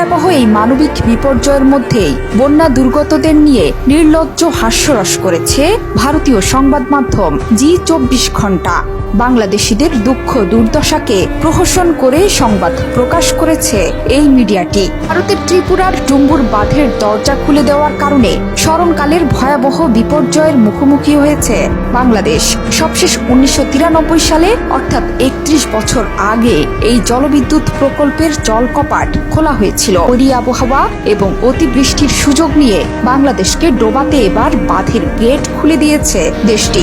ভয়াবহ এই মানবিক বিপর্যয়ের মধ্যেই বন্যা দুর্গতদের নিয়ে নির্লজ্জ হাস্যরস করেছে ভারতীয় সংবাদ মাধ্যম জি24 ঘন্টা। বাংলাদেশিদের দুঃখ দুর্দশাকে প্রহসন করে সংবাদ প্রকাশ করেছে এই মিডিয়াটি। ভারতের ত্রিপুরার ডুম্বুর বাঁধের দরজা খুলে দেওয়ার কারণে স্মরণকালের ভয়াবহ বিপর্যয়ের মুখোমুখি হয়েছে বাংলাদেশ। সবশেষ 1993 সালে অর্থাৎ 31 বছর আগে এই জলবিদ্যুৎ প্রকল্পের জলকপাট খোলা হয়েছিল। ওই আবহাওয়া এবং অতিবৃষ্টির সুযোগ নিয়ে বাংলাদেশকে ডোবাতে এবার বাঁধের গেট খুলে দিয়েছে দেশটি।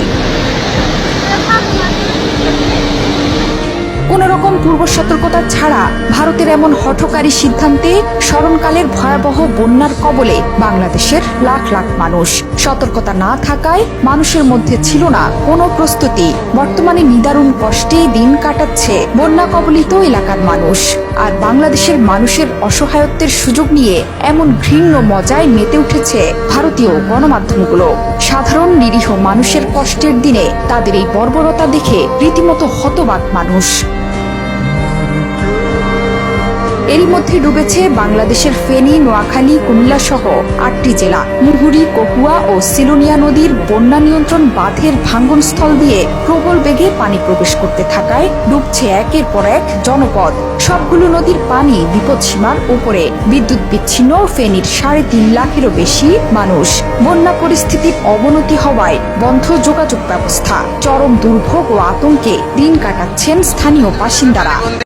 কোন রকম পূর্ব সতর্কতা ছাড়া ভারতের এমন হঠকারী সিদ্ধান্তে স্মরণকালের ভয়াবহ বন্যার কবলে বাংলাদেশের লাখ লাখ মানুষ। সতর্কতা না থাকায় মানুষের মধ্যে ছিল না কোনো প্রস্তুতি। বর্তমানে নিদারুণ কষ্টে দিন কাটাচ্ছে বন্যা কবলিত এলাকার মানুষ। আর বাংলাদেশের মানুষের অসহায়ত্বের সুযোগ নিয়ে এমন ঘৃণ্য মজায় মেতে উঠেছে ভারতীয় গণমাধ্যমগুলো। সাধারণ নিরীহ মানুষের কষ্টের দিনে তাদের এই বর্বরতা দেখে রীতিমতো হতবাক মানুষ। এরই মধ্যে ডুবেছে বাংলাদেশের ফেনী, নোয়াখালী, কুমিল্লা সহ 8টি জেলা। মুহুরী, কহুয়া ও সিলোনিয়া নদীর বন্যা নিয়ন্ত্রণ বাঁধের ভাঙ্গনস্থল দিয়ে প্রবল বেগে পানি প্রবেশ করতে থাকায় ডুবছে একের পর এক জনপদ। সবগুলো নদীর পানি বিপদসীমার উপরে। বিদ্যুৎ বিচ্ছিন্ন ফেনীর 3.5 লাখেরও বেশি মানুষ। বন্যা পরিস্থিতির অবনতি হওয়ায় বন্ধ যোগাযোগ ব্যবস্থা। চরম দুর্ভোগ ও আতঙ্কে দিন কাটাচ্ছেন স্থানীয় বাসিন্দারা।